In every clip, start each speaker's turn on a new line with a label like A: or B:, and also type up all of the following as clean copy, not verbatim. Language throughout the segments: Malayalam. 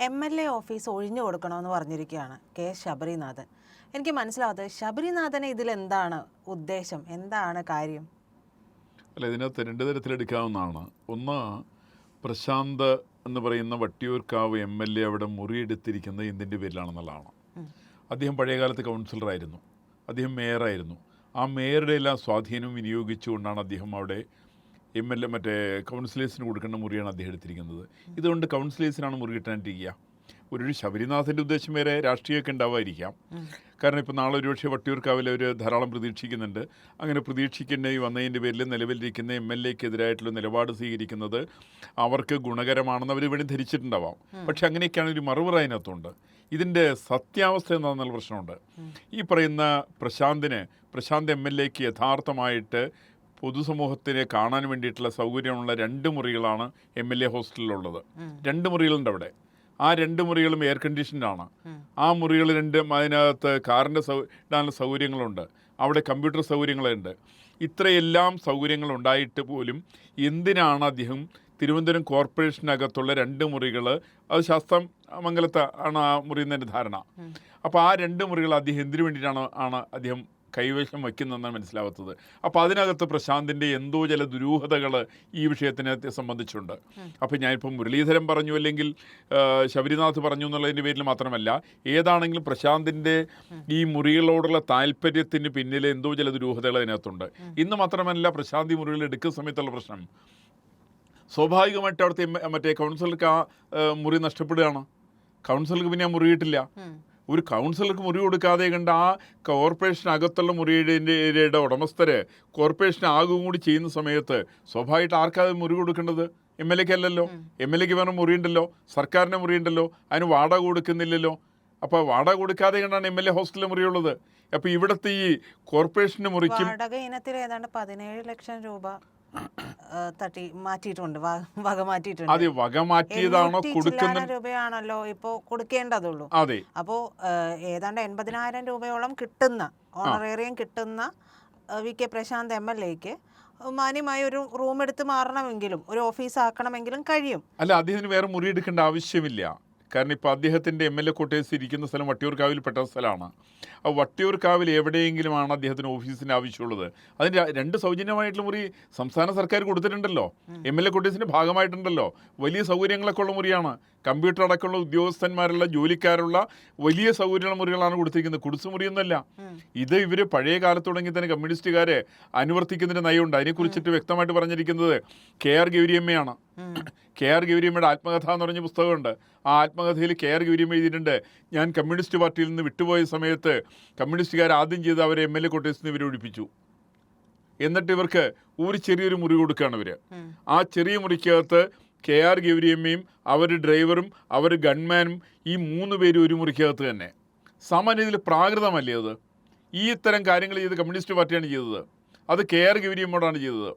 A: MLA ഓഫീസ് ഒഴിഞ്ഞു കൊടുക്കണമെന്ന് പറഞ്ഞിരിക്കുകയാണ് കെ ശബരിനാഥൻ. എനിക്ക് മനസ്സിലാവാത്തത് ശബരിനാഥന് ഇതിലെന്താണ് ഉദ്ദേശം, എന്താണ് കാര്യം?
B: അല്ല, ഇതിനകത്ത് രണ്ട് തരത്തിലെടുക്കാവുന്നതാണ്. ഒന്ന്, പ്രശാന്ത് എന്ന് പറയുന്ന വട്ടിയൂർക്കാവ് MLA അവിടെ മുറിയെടുത്തിരിക്കുന്നത് എന്തിൻ്റെ പേരിലാണെന്നുള്ളതാണ്. അദ്ദേഹം പഴയകാലത്ത് കൗൺസിലറായിരുന്നു, അദ്ദേഹം മേയറായിരുന്നു. ആ മേയറുടെ എല്ലാ സ്വാധീനവും വിനിയോഗിച്ചുകൊണ്ടാണ് അദ്ദേഹം അവിടെ MLA മറ്റേ കൗൺസിലേഴ്സിന് കൊടുക്കേണ്ട മുറിയാണ് അദ്ദേഹം എടുത്തിരിക്കുന്നത്. ഇതുകൊണ്ട് കൗൺസിലേഴ്സിനാണ് മുറി കിട്ടാനിരിക്കുക. ഒരു ശബരിനാഥൻ്റെ ഉദ്ദേശം വേറെ രാഷ്ട്രീയമൊക്കെ ഉണ്ടാവാതിരിക്കാം. കാരണം ഇപ്പോൾ നാളെ ഒരുപക്ഷെ വട്ടിയൂർക്കാവിൽ അവർ ധാരാളം പ്രതീക്ഷിക്കുന്നുണ്ട്. അങ്ങനെ പ്രതീക്ഷിക്കുന്ന ഈ വന്നതിൻ്റെ പേരിൽ നിലവിലിരിക്കുന്ന MLAക്കെതിരായിട്ടുള്ള നിലപാട് സ്വീകരിക്കുന്നത് അവർക്ക് ഗുണകരമാണെന്ന് അവർ വേണ്ടി ധരിച്ചിട്ടുണ്ടാവാം. പക്ഷെ അങ്ങനെയൊക്കെയാണ് ഒരു മറുപടി അതിനകത്തുണ്ട്. ഇതിൻ്റെ സത്യാവസ്ഥ എന്താണെന്നുള്ള പ്രശ്നമുണ്ട്. ഈ പറയുന്ന പ്രശാന്ത് MLAക്ക് യഥാർത്ഥമായിട്ട് പൊതുസമൂഹത്തിനെ കാണാൻ വേണ്ടിയിട്ടുള്ള സൗകര്യമുള്ള 2 മുറികളാണ് MLA ഹോസ്റ്റലിലുള്ളത്. 2 മുറികളുണ്ട് അവിടെ. ആ 2 മുറികളും എയർ കണ്ടീഷൻഡാണ്. ആ മുറികൾ രണ്ടും അതിനകത്ത് കാറിൻ്റെ ഇടാനുള്ള സൗകര്യങ്ങളുണ്ട്, അവിടെ കമ്പ്യൂട്ടർ സൗകര്യങ്ങളുണ്ട്. ഇത്രയെല്ലാം സൗകര്യങ്ങളുണ്ടായിട്ട് പോലും എന്തിനാണ് അദ്ദേഹം തിരുവനന്തപുരം കോർപ്പറേഷനകത്തുള്ള 2 മുറികൾ, അത് ശാസ്താമംഗലത്ത് ആണ് ആ മുറി എന്നതിൻ്റെ ധാരണ. അപ്പോൾ ആ 2 മുറികൾ അദ്ദേഹം എന്തിനു വേണ്ടിയിട്ടാണ് അദ്ദേഹം കൈവശം വയ്ക്കുന്നതെന്നാണ് മനസ്സിലാവാത്തത്. അപ്പോൾ അതിനകത്ത് പ്രശാന്തിൻ്റെ എന്തോ ചില ദുരൂഹതകൾ ഈ വിഷയത്തിനെ സംബന്ധിച്ചുണ്ട്. അപ്പോൾ ഞാനിപ്പോൾ മുരളീധരൻ പറഞ്ഞു അല്ലെങ്കിൽ ശബരിനാഥ് പറഞ്ഞു എന്നുള്ളതിൻ്റെ പേരിൽ മാത്രമല്ല, ഏതാണെങ്കിലും പ്രശാന്തിൻ്റെ ഈ മുറികളോടുള്ള താല്പര്യത്തിന് പിന്നിൽ എന്തോ ചില ദുരൂഹതകൾ അതിനകത്തുണ്ട്. ഇന്ന് മാത്രമല്ല, പ്രശാന്ത് ഈ മുറികൾ എടുക്കുന്ന സമയത്തുള്ള പ്രശ്നം, സ്വാഭാവികമായിട്ട് അവിടുത്തെ മറ്റേ കൗൺസിലർക്ക് ആ മുറി നഷ്ടപ്പെടുകയാണ്. കൗൺസിലർക്ക് പിന്നെ ആ മുറി കിട്ടില്ല. ഒരു കൗൺസിലർക്ക് മുറി കൊടുക്കാതെ കണ്ട് ആ കോർപ്പറേഷനകത്തുള്ള മുറിയുടെ ഉടമസ്ഥര് കോർപ്പറേഷൻ ആകും കൂടി ചെയ്യുന്ന സമയത്ത് സ്വാഭാവികമായിട്ട് ആർക്കാതെ മുറി കൊടുക്കേണ്ടത്? MLAക്ക് അല്ലല്ലോ. MLAക്ക് വേറെ മുറിയുണ്ടല്ലോ, സർക്കാരിൻ്റെ മുറിയുണ്ടല്ലോ, അതിന് വാടക കൊടുക്കുന്നില്ലല്ലോ. അപ്പോൾ വാടക കൊടുക്കാതെ കണ്ടാണ് MLA ഹോസ്റ്റലിൽ മുറിയുള്ളത്. അപ്പോൾ ഇവിടുത്തെ ഈ കോർപ്പറേഷൻ്റെ മുറിക്കും
A: വാടക ഇനത്തിൽ ഏതാണ്ട് 17 ലക്ഷം രൂപ മാറ്റിയിട്ടുണ്ട്, വക മാറ്റിയിട്ടുണ്ട്.
B: അതെ, വക മാറ്റിയതാണോ കൊടുക്കുന്ന
A: രൂപയാണല്ലോ ഇപ്പോൾ കൊടുക്കേണ്ടതുള്ളൂ.
B: അതെ.
A: അപ്പോൾ ഏതാണ്ട് 80,000 രൂപയോളം കിട്ടുന്ന ഓണറേറിയം കിട്ടുന്ന VK പ്രശാന്ത് MLAക്ക് മാന്യമായി ഒരു റൂം എടുത്ത് മാറണമെങ്കിലും ഒരു ഓഫീസ് ആക്കണമെങ്കിലും കഴിയും.
B: അല്ല, അദ്ദേഹത്തിന് വേറെ മുറി എടുക്കേണ്ട ആവശ്യമില്ല. കാരണം ഇപ്പോൾ അദ്ദേഹത്തിൻ്റെ MLA ക്വാർട്ടേഴ്സ് ഇരിക്കുന്ന സ്ഥലം വട്ടിയൂർക്കാവിൽ പെട്ട സ്ഥലമാണ്. ആ വട്ടിയൂർക്കാവിൽ എവിടെയെങ്കിലുമാണ് അദ്ദേഹത്തിന് ഓഫീസിൻ്റെ ആവശ്യമുള്ളത്. അതിന് 2 സൗജന്യമായിട്ടുള്ള മുറി സംസ്ഥാന സർക്കാർ കൊടുത്തിട്ടുണ്ടല്ലോ, MLA ക്വാർട്ടേഴ്സിൻ്റെ ഭാഗമായിട്ടുണ്ടല്ലോ. വലിയ സൗകര്യങ്ങളൊക്കെ ഉള്ള മുറിയാണ്. കമ്പ്യൂട്ടർ അടക്കമുള്ള ഉദ്യോഗസ്ഥന്മാരുള്ള ജോലിക്കാരുള്ള വലിയ സൗകര്യമുള്ള മുറികളാണ് കൊടുത്തിരിക്കുന്നത്. കുടിസ് മുറിയൊന്നുമല്ല ഇത്. ഇവർ പഴയ കാലത്ത് തുടങ്ങി തന്നെ കമ്മ്യൂണിസ്റ്റുകാരെ അനുവർത്തിക്കുന്നതിന് നയമുണ്ട്. അതിനെക്കുറിച്ചിട്ട് വ്യക്തമായിട്ട് പറഞ്ഞിരിക്കുന്നത് KR ഗൗരിയമ്മയാണ്. KR ഗൗരിയമ്മയുടെ ആത്മകഥ എന്ന് പറഞ്ഞ പുസ്തകമുണ്ട്. ആ ആത്മകഥയിൽ KR ഗൗരിയമ്മ എഴുതിയിട്ടുണ്ട്, ഞാൻ കമ്മ്യൂണിസ്റ്റ് പാർട്ടിയിൽ നിന്ന് വിട്ടുപോയ സമയത്ത് കമ്മ്യൂണിസ്റ്റുകാർ ആദ്യം ചെയ്ത് അവരെ MLA ക്വാർട്ടേഴ്സിൽ നിന്ന് ഇവരെ ഒഴിപ്പിച്ചു. എന്നിട്ട് ഇവർക്ക് ഒരു ചെറിയൊരു മുറി കൊടുക്കുകയാണ് ഇവർ. ആ ചെറിയ മുറിക്കകത്ത് KR ഗൗരിയമ്മയും അവർ ഡ്രൈവറും അവർ ഗൺമാനും ഈ 3 പേരും ഒരു മുറിക്കകത്ത് തന്നെ. സാമാന്യത്തിൽ പ്രാകൃതമല്ലേ അത്? ഈ ഇത്തരം കാര്യങ്ങൾ ചെയ്ത് കമ്മ്യൂണിസ്റ്റ് പാർട്ടിയാണ് ചെയ്തത്. അത് KR ഗൗരിയമ്മയോടാണ് ചെയ്തത്.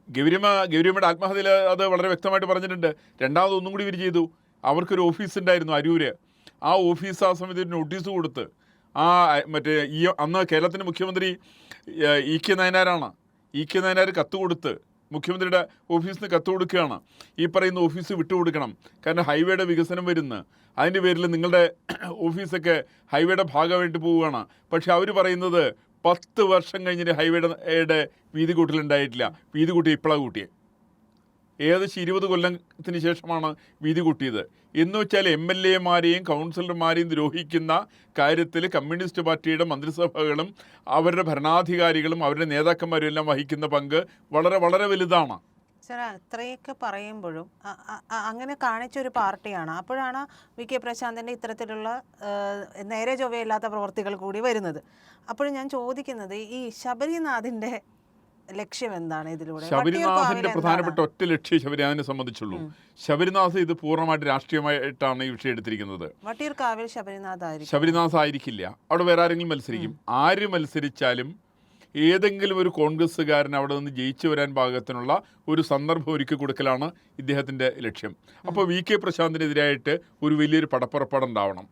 B: ഗൗരിയമ്മയുടെ ആത്മഹത്യയിൽ അത് വളരെ വ്യക്തമായിട്ട് പറഞ്ഞിട്ടുണ്ട്. രണ്ടാമത് ഒന്നും കൂടി ഇവർ ചെയ്തു. അവർക്കൊരു ഓഫീസ് ഉണ്ടായിരുന്നു അരൂര്. ആ ഓഫീസ് ആ സമയത്ത് നോട്ടീസ് കൊടുത്ത് മറ്റേ അന്ന് കേരളത്തിൻ്റെ മുഖ്യമന്ത്രി EK നയനാരാണ്. EK നയനാർ കത്ത് കൊടുത്ത് മുഖ്യമന്ത്രിയുടെ ഓഫീസിൽ നിന്ന് കത്ത് കൊടുക്കുകയാണ്, ഈ പറയുന്ന ഓഫീസ് വിട്ടുകൊടുക്കണം, കാരണം ഹൈവേയുടെ വികസനം വരുന്നു, അതിൻ്റെ പേരിൽ നിങ്ങളുടെ ഓഫീസൊക്കെ ഹൈവേയുടെ ഭാഗമായിട്ട് പോവുകയാണ്. പക്ഷെ അവർ പറയുന്നത് 10 വർഷം കഴിഞ്ഞിട്ട് ഹൈവേയുടെ വീതി കൂട്ടലുണ്ടായിട്ടില്ല. വീതി കൂട്ടി ഇപ്പോഴാണ് കൂട്ടിയത്. ഏകദേശം 20 കൊല്ലത്തിന് ശേഷമാണ് വീതി കൂട്ടിയത്. എന്ന് വെച്ചാൽ MLAമാരെയും കൗൺസിലർമാരെയും ദ്രോഹിക്കുന്ന കാര്യത്തിൽ കമ്മ്യൂണിസ്റ്റ് പാർട്ടിയുടെ മന്ത്രിസഭകളും അവരുടെ ഭരണാധികാരികളും അവരുടെ നേതാക്കന്മാരും എല്ലാം വഹിക്കുന്ന പങ്ക് വളരെ വളരെ വലുതാണ്.
A: സാർ, അത്രയൊക്കെ പറയുമ്പോഴും അങ്ങനെ കാണിച്ചൊരു പാർട്ടിയാണ്. അപ്പോഴാണ് VK പ്രശാന്തിൻ്റെ ഇത്തരത്തിലുള്ള നേരെ ചൊവ്വയില്ലാത്ത പ്രവർത്തികൾ കൂടി വരുന്നത്. അപ്പോഴും ഞാൻ ചോദിക്കുന്നത്, ഈ ശബരിനാഥിൻ്റെ ലക്ഷ്യം എന്താണ് ഇതിലൂടെ?
B: ശബരിനാഥിന്റെ പ്രധാനപ്പെട്ട ഒറ്റ ലക്ഷ്യം ശബരിനാഥിനെ സംബന്ധിച്ചുള്ളൂ. ശബരിനാഥ് ഇത് പൂർണ്ണമായിട്ട് രാഷ്ട്രീയമായിട്ടാണ് ഈ വിഷയം എടുത്തിരിക്കുന്നത്.
A: വട്ടിയൂർക്കാവിൽ
B: ശബരിനാഥ് ആയിരിക്കില്ല, അവിടെ വേറെ ആരെങ്കിലും മത്സരിക്കും. ആര് മത്സരിച്ചാലും ഏതെങ്കിലും ഒരു കോൺഗ്രസ്സുകാരൻ അവിടെ നിന്ന് ജയിച്ചു വരാൻ പാകത്തിനുള്ള ഒരു സന്ദർഭം ഒരുക്കി കൊടുക്കലാണ് ഇദ്ദേഹത്തിൻ്റെ ലക്ഷ്യം. അപ്പോൾ VK പ്രശാന്തിനെതിരായിട്ട് ഒരു വലിയൊരു പടപ്പുറപ്പാടുണ്ടാവണം.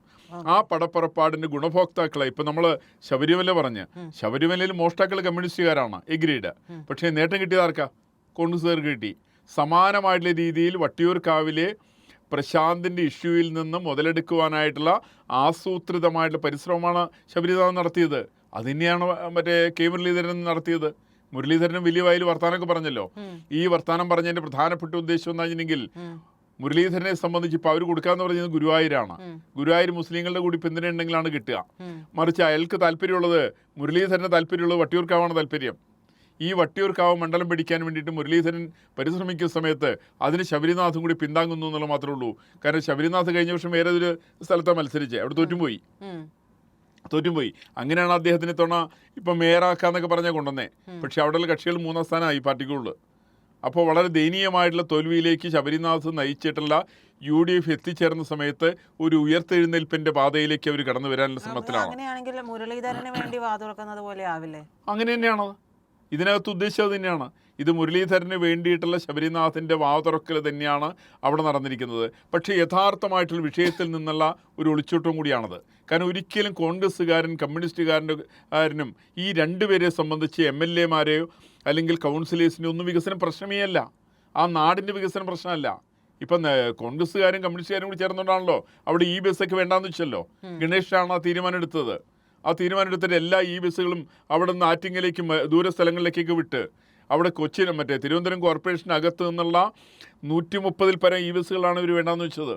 B: ആ പടപ്പുറപ്പാടിൻ്റെ ഗുണഭോക്താക്കളെ ഇപ്പം നമ്മൾ ശബരിമല പറഞ്ഞ്, ശബരിമലയിൽ മോഷ്ടാക്കൾ കമ്മ്യൂണിസ്റ്റുകാരാണ്, എഗ്രീഡ്. പക്ഷേ നേട്ടം കിട്ടിയത് ആർക്കാ? കോൺഗ്രസ്സുകാർക്ക് കിട്ടി. സമാനമായിട്ടുള്ള രീതിയിൽ വട്ടിയൂർക്കാവിലെ പ്രശാന്തിൻ്റെ ഇഷ്യൂവിൽ നിന്ന് മുതലെടുക്കുവാനായിട്ടുള്ള ആസൂത്രിതമായിട്ടുള്ള പരിശ്രമമാണ് ശബരിനാഥൻ നടത്തിയത്. അത് തന്നെയാണ് മറ്റേ കെ മുരളീധരൻ നടത്തിയത്. മുരളീധരനും വലിയ വായിൽ വർത്താനമൊക്കെ പറഞ്ഞല്ലോ. ഈ വർത്താനം പറഞ്ഞതിൻ്റെ പ്രധാനപ്പെട്ട ഉദ്ദേശം എന്താണെന്നുണ്ടെങ്കിൽ മുരളീധരനെ സംബന്ധിച്ച് ഇപ്പോൾ അവർ കൊടുക്കാന്ന് പറയുന്നത് ഗുരുവായൂരാണ്. ഗുരുവായൂർ മുസ്ലിങ്ങളുടെ കൂടി പിന്തുണ ഉണ്ടെങ്കിലാണ് കിട്ടുക. മറിച്ച് അയാൾക്ക് താല്പര്യമുള്ളത്, മുരളീധരന് താല്പര്യമുള്ളത് വട്ടിയൂർക്കാവാണ് താല്പര്യം. ഈ വട്ടിയൂർക്കാവ് മണ്ഡലം പിടിക്കാൻ വേണ്ടിയിട്ട് മുരളീധരൻ പരിശ്രമിക്കുന്ന സമയത്ത് അതിന് ശബരിനാഥും കൂടി പിന്താങ്ങുന്നു എന്നുള്ളത് മാത്രമേ ഉള്ളൂ. കാരണം ശബരിനാഥ് കഴിഞ്ഞ വർഷം വേറെ ഒരു സ്ഥലത്താണ് മത്സരിച്ച്, അവിടെ തോറ്റുപോയി. അങ്ങനെയാണ് അദ്ദേഹത്തിന് തവണ ഇപ്പം മേയറാക്കാന്നൊക്കെ പറഞ്ഞാൽ കൊണ്ടുവന്നേ. പക്ഷെ അവിടെയുള്ള കക്ഷികൾ 3-ാം സ്ഥാനമായി പാർട്ടിക്കുള്ളത്. അപ്പോൾ വളരെ ദയനീയമായിട്ടുള്ള തോൽവിയിലേക്ക് ശബരിനാഥ് നയിച്ചിട്ടുള്ള UDF എത്തിച്ചേർന്ന സമയത്ത് ഒരു ഉയർത്തെഴുന്നേൽപ്പിന്റെ പാതയിലേക്ക് അവർ കടന്നു വരാനുള്ള ശ്രമത്തിലാണ്.
A: അങ്ങനെയാണെങ്കിൽ മുരളീധരന് വേണ്ടി വാതുറക്കുന്നത് പോലെ ആവില്ലേ?
B: അങ്ങനെ തന്നെയാണ് ഇതിനകത്ത് ഉദ്ദേശിച്ചത് തന്നെയാണ്. ഇത് മുരളീധരന് വേണ്ടിയിട്ടുള്ള ശബരിനാഥിൻ്റെ വാതുറക്കൽ തന്നെയാണ് അവിടെ നടന്നിരിക്കുന്നത്. പക്ഷേ യഥാർത്ഥമായിട്ടുള്ള വിഷയത്തിൽ നിന്നുള്ള ഒരു ഒളിച്ചോട്ടവും കൂടിയാണത്. കാരണം ഒരിക്കലും കോൺഗ്രസ്സുകാരൻ കമ്മ്യൂണിസ്റ്റുകാരനും ഈ രണ്ടുപേരെ സംബന്ധിച്ച് MLA-മാരെയോ അല്ലെങ്കിൽ കൗൺസിലേഴ്സിനെയോ ഒന്നും വികസനം പ്രശ്നമേ അല്ല. ആ നാടിൻ്റെ വികസനം പ്രശ്നമല്ല. ഇപ്പം കോൺഗ്രസ്സുകാരും കമ്മ്യൂണിസ്റ്റുകാരും കൂടി ചേർന്നുകൊണ്ടാണല്ലോ അവിടെ ഈ ബസ്സൊക്കെ വേണ്ടാന്ന് വെച്ചല്ലോ. ഗണേഷാണ് ആ തീരുമാനം എടുത്തത്. ആ തീരുമാനം എടുത്തിട്ട് എല്ലാ ഈ ബസ്സുകളും അവിടെ നിന്ന് ആറ്റിങ്ങലേക്കും ദൂര സ്ഥലങ്ങളിലേക്കൊക്കെ വിട്ട് അവിടെ കൊച്ചിയിലും മറ്റേ തിരുവനന്തപുരം കോർപ്പറേഷനകത്ത് നിന്നുള്ള 130-ൽ പരം ഈ ബസ്സുകളാണ് ഇവർ വേണ്ടാന്ന് വെച്ചത്.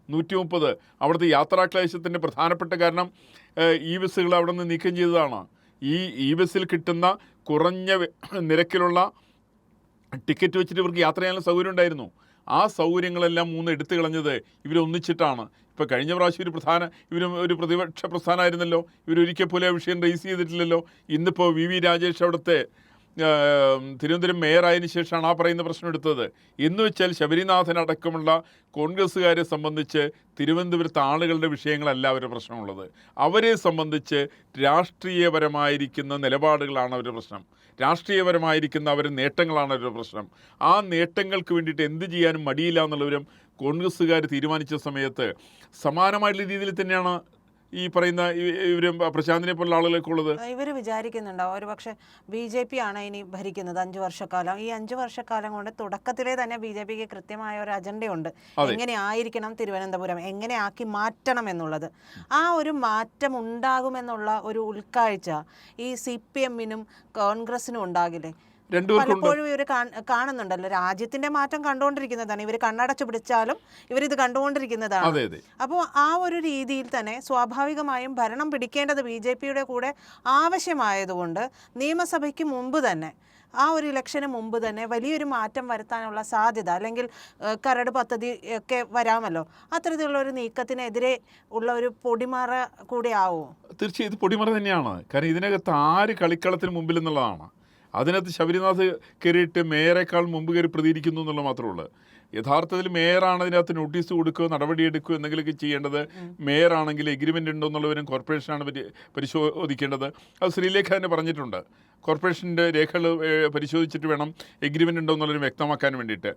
B: 130. അവിടുത്തെ യാത്രാക്ലേശത്തിൻ്റെ പ്രധാനപ്പെട്ട കാരണം ഈ ബസ്സുകൾ അവിടെ നിന്ന് നീക്കം ചെയ്തതാണ്. ഈ ബസ്സിൽ കിട്ടുന്ന കുറഞ്ഞ നിരക്കിലുള്ള ടിക്കറ്റ് വെച്ചിട്ട് ഇവർക്ക് യാത്ര ചെയ്യാനുള്ള സൗകര്യം ഉണ്ടായിരുന്നു. ആ സൗകര്യങ്ങളെല്ലാം 3 എടുത്തു കളഞ്ഞത് ഇവരൊന്നിച്ചിട്ടാണ്. ഇപ്പോൾ കഴിഞ്ഞ പ്രാവശ്യം ഒരു പ്രതിപക്ഷ പ്രസ്ഥാനമായിരുന്നല്ലോ. ഇവരൊരിക്കൽ പോലെ ആ വിഷയം റേസ് ചെയ്തിട്ടില്ലല്ലോ. ഇന്നിപ്പോൾ VV രാജേഷ് അവിടുത്തെ തിരുവനന്തപുരം മേയറായതിനു ശേഷമാണ് ആ പറയുന്ന പ്രശ്നം എടുത്തത്. എന്ന് വെച്ചാൽ ശബരിനാഥൻ അടക്കമുള്ള കോൺഗ്രസ്സുകാരെ സംബന്ധിച്ച് തിരുവനന്തപുരത്തെ ആളുകളുടെ വിഷയങ്ങളല്ല അവരുടെ പ്രശ്നമുള്ളത്. അവരെ സംബന്ധിച്ച് രാഷ്ട്രീയപരമായിരിക്കുന്ന നിലപാടുകളാണ് അവരുടെ പ്രശ്നം. രാഷ്ട്രീയപരമായിരിക്കുന്ന അവരുടെ നേട്ടങ്ങളാണ് അവരുടെ പ്രശ്നം. ആ നേട്ടങ്ങൾക്ക് വേണ്ടിയിട്ട് എന്ത് ചെയ്യാനും മടിയില്ല എന്നുള്ളവരും കോൺഗ്രസ്സുകാർ തീരുമാനിച്ച സമയത്ത് സമാനമായിട്ടുള്ള രീതിയിൽ തന്നെയാണ് ഈ പറയുന്ന ഇവരും പ്രശാന്തിനെ പോലുള്ള ആളുകൾക്കുള്ളത്.
A: ഇവർ വിചാരിക്കുന്നുണ്ടാവും ഒരു പക്ഷേ BJP ആണ് ഇനി ഭരിക്കുന്നത് 5 വർഷക്കാലം. ഈ 5 വർഷക്കാലം കൊണ്ട് തുടക്കത്തിലെ തന്നെ BJPക്ക് കൃത്യമായ ഒരു അജണ്ടയുണ്ട്. എങ്ങനെ ആയിരിക്കണം തിരുവനന്തപുരം, എങ്ങനെ ആക്കി മാറ്റണം എന്നുള്ളത്. ആ ഒരു മാറ്റം ഉണ്ടാകുമെന്നുള്ള ഒരു ഉൾക്കാഴ്ച ഈ CPM-നും കോൺഗ്രസിനും ഉണ്ടാകില്ലേ? പലപ്പോഴും ഇവർ കാണുന്നുണ്ടല്ലോ, രാജ്യത്തിന്റെ മാറ്റം കണ്ടുകൊണ്ടിരിക്കുന്നതാണ്. ഇവർ കണ്ണടച്ചു പിടിച്ചാലും ഇവരിത് കണ്ടുകൊണ്ടിരിക്കുന്നതാണ്. അപ്പോൾ ആ ഒരു രീതിയിൽ തന്നെ സ്വാഭാവികമായും ഭരണം പിടിക്കേണ്ടത് BJP-യുടെ കൂടെ ആവശ്യമായതുകൊണ്ട് നിയമസഭയ്ക്ക് മുമ്പ് തന്നെ, ആ ഒരു ഇലക്ഷന് മുമ്പ് തന്നെ വലിയൊരു മാറ്റം വരുത്താനുള്ള സാധ്യത, അല്ലെങ്കിൽ കരട് പദ്ധതി ഒക്കെ വരാമല്ലോ, അത്തരത്തിലുള്ള ഒരു നീക്കത്തിനെതിരെ ഉള്ള ഒരു പൊടിമറ കൂടെ ആവുമോ?
B: തീർച്ചയായും ഇത് പൊടിമറ തന്നെയാണ്. കാരണം ഇതിനകത്ത് ആര് കളിക്കളത്തിന് മുമ്പിൽ എന്നുള്ളതാണ്. അതിനകത്ത് ശബരിനാഥ് കയറിയിട്ട് മേയറേക്കാൾ മുമ്പ് കയറി പ്രതികരിക്കുന്നു എന്നുള്ളത് മാത്രമേ ഉള്ളൂ. യഥാർത്ഥത്തിൽ മേയറാണ് ഇതിനകത്ത് നോട്ടീസ് കൊടുക്കുകയോ നടപടിയെടുക്കുകയോ എന്തെങ്കിലുമൊക്കെ ചെയ്യേണ്ടത്. മേയറാണെങ്കിൽ എഗ്രിമെൻ്റ് ഉണ്ടോ എന്നുള്ളവരും കോർപ്പറേഷനാണ് പരിശോധിക്കേണ്ടത്. അത് ശ്രീലേഖ തന്നെ പറഞ്ഞിട്ടുണ്ട്. കോർപ്പറേഷൻ്റെ രേഖകൾ പരിശോധിച്ചിട്ട് വേണം എഗ്രിമെൻ്റ് ഉണ്ടോ എന്നുള്ളവരും വ്യക്തമാക്കാൻ വേണ്ടിയിട്ട്.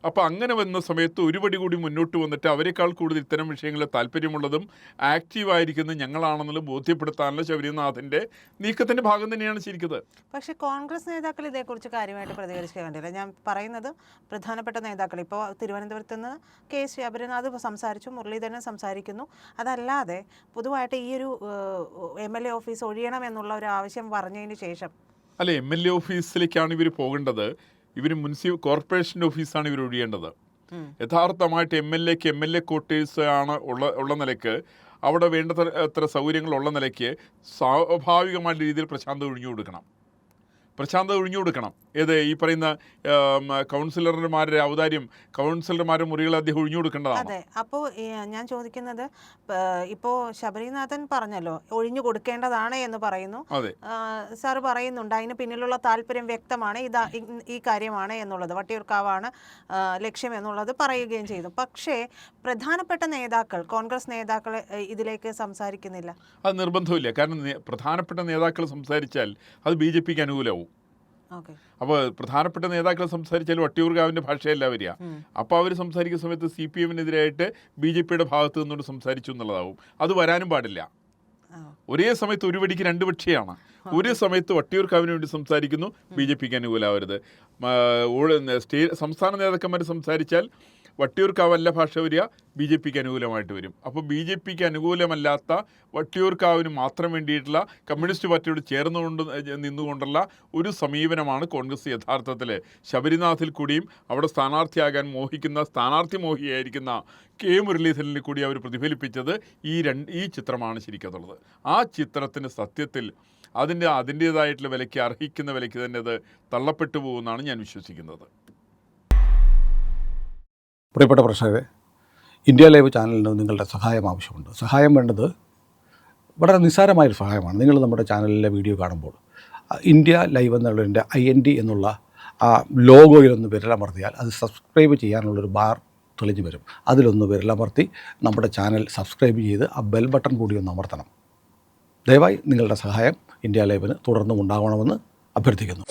B: അപ്പോൾ അങ്ങനെ വന്ന സമയത്ത് ഒരുപടി കൂടി മുന്നോട്ട് വന്നിട്ട് അവരെക്കാൾ കൂടുതൽ ഇത്തരം വിഷയങ്ങളിൽ താല്പര്യമുള്ളതും ആക്റ്റീവായിരിക്കുന്നത് ഞങ്ങളാണെന്നുള്ള ബോധ്യപ്പെടുത്താനുള്ള ശബരിനാഥിൻ്റെ നീക്കത്തിൻ്റെ ഭാഗം തന്നെയാണ് ശരിക്കുന്നത്.
A: പക്ഷേ കോൺഗ്രസ് നേതാക്കൾ ഇതേക്കുറിച്ച് കാര്യമായിട്ട് പ്രതികരിക്കാൻ വേണ്ടിയില്ല. ഞാൻ പറയുന്നത് പ്രധാനപ്പെട്ട നേതാക്കൾ ഇപ്പോൾ തിരുവനന്തപുരത്ത് നിന്ന് കെ ശബരിനാഥ് സംസാരിച്ചു, മുരളീധരൻ സംസാരിക്കുന്നു. അതല്ലാതെ പൊതുവായിട്ട് ഈ ഒരു MLA ഓഫീസ് ഒഴിയണം എന്നുള്ള ഒരു ആവശ്യം പറഞ്ഞതിന് ശേഷം
B: അല്ല, MLA ഓഫീസിലേക്കാണ് ഇവർ പോകേണ്ടത്. ഇവർ കോർപ്പറേഷൻ്റെ ഓഫീസാണ് ഇവർ ഒഴിയേണ്ടത്. യഥാർത്ഥമായിട്ട് MLA ക്വാർട്ടേഴ്സ് ആണ് ഉള്ള നിലയ്ക്ക് അവിടെ വേണ്ടത്ര സൗകര്യങ്ങളുള്ള നിലയ്ക്ക് സ്വാഭാവികമായ രീതിയിൽ പ്രശാന്ത് ഒഴിഞ്ഞു കൊടുക്കണം. ഏത് ഈ പറയുന്ന കൗൺസിലർമാരുടെ ഔദാര്യം, കൗൺസിലർമാരുടെ മുറികൾ അദ്ദേഹം ഒഴിഞ്ഞു കൊടുക്കേണ്ടതാണ്.
A: അതെ. അപ്പോൾ ഞാൻ ചോദിക്കുന്നത്, ഇപ്പോൾ ശബരിനാഥൻ പറഞ്ഞല്ലോ ഒഴിഞ്ഞു കൊടുക്കേണ്ടതാണ് എന്ന് പറയുന്നു. സാർ പറയുന്നുണ്ട് അതിന് പിന്നിലുള്ള താല്പര്യം വ്യക്തമാണ്, ഈ കാര്യമാണ് എന്നുള്ളത്, വട്ടിയൂർക്കാവാണ് ലക്ഷ്യം എന്നുള്ളത് പറയുകയും ചെയ്തു. പക്ഷേ പ്രധാനപ്പെട്ട നേതാക്കൾ, കോൺഗ്രസ് നേതാക്കൾ ഇതിലേക്ക് സംസാരിക്കുന്നില്ല.
B: അത് നിർബന്ധമില്ല. കാരണം പ്രധാനപ്പെട്ട നേതാക്കൾ സംസാരിച്ചാൽ അത് BJPക്ക് അനുകൂലമാവും. അപ്പോൾ പ്രധാനപ്പെട്ട നേതാക്കൾ സംസാരിച്ചാൽ വട്ടിയൂർക്കാവിൻ്റെ ഭാഷയല്ല വരിക. അപ്പോൾ അവർ സംസാരിക്കുന്ന സമയത്ത് CPM-നെതിരായിട്ട് BJPയുടെ ഭാഗത്ത് നിന്നുകൊണ്ട് സംസാരിച്ചു എന്നുള്ളതാവും. അത് വരാനും പാടില്ല. ഒരേ സമയത്ത് ഒരു വെടിക്ക് 2 പക്ഷിയാണ്. ഒരു സമയത്ത് വട്ടിയൂർക്കാവിന് വേണ്ടി സംസാരിക്കുന്നു, BJPക്ക് അനുകൂലമാവരുത്. സംസ്ഥാന നേതാക്കന്മാർ സംസാരിച്ചാൽ വട്ടിയൂർക്കാവല്ല ഭാഷ വരിക, BJPക്ക് അനുകൂലമായിട്ട് വരും. അപ്പോൾ BJPക്ക് അനുകൂലമല്ലാത്ത വട്ടിയൂർക്കാവിന് മാത്രം വേണ്ടിയിട്ടുള്ള കമ്മ്യൂണിസ്റ്റ് പാർട്ടിയോട് നിന്നുകൊണ്ടുള്ള ഒരു സമീപനമാണ് കോൺഗ്രസ് യഥാർത്ഥത്തിൽ ശബരിനാഥിൽ കൂടിയും അവിടെ സ്ഥാനാർത്ഥിയാകാൻ മോഹിക്കുന്ന സ്ഥാനാർത്ഥി മോഹിയായിരിക്കുന്ന കെ മുരളീധരനിൽ കൂടി അവർ പ്രതിഫലിപ്പിച്ചത് ഈ ചിത്രമാണ് ശരിക്കത്തുള്ളത്. ആ ചിത്രത്തിന് സത്യത്തിൽ അതിൻ്റേതായിട്ടുള്ള വിലയ്ക്ക് അർഹിക്കുന്ന വിലയ്ക്ക് തന്നെ അത് തള്ളപ്പെട്ടു പോകുമെന്നാണ് ഞാൻ വിശ്വസിക്കുന്നത്.
C: പ്രിയപ്പെട്ട പ്രേക്ഷകരെ, ഇന്ത്യ ലൈവ് ചാനലിന് നിങ്ങളുടെ സഹായം ആവശ്യമുണ്ട്. സഹായം വേണ്ടത് വളരെ നിസ്സാരമായൊരു സഹായമാണ്. നിങ്ങൾ നമ്മുടെ ചാനലിലെ വീഡിയോ കാണുമ്പോൾ ഇന്ത്യ ലൈവ് എന്നുള്ളതിൻ്റെ IND എന്നുള്ള ആ ലോഗോയിലൊന്ന് വിരലമർത്തിയാൽ അത് സബ്സ്ക്രൈബ് ചെയ്യാനുള്ളൊരു ബാർ തെളിഞ്ഞു വരും. അതിലൊന്ന് വിരലമർത്തി നമ്മുടെ ചാനൽ സബ്സ്ക്രൈബ് ചെയ്ത് ആ ബെൽ ബട്ടൺ കൂടി ഒന്ന് അമർത്തണം. ദയവായി നിങ്ങളുടെ സഹായം ഇന്ത്യ ലൈവിന് തുടർന്നും ഉണ്ടാകണമെന്ന് അഭ്യർത്ഥിക്കുന്നു.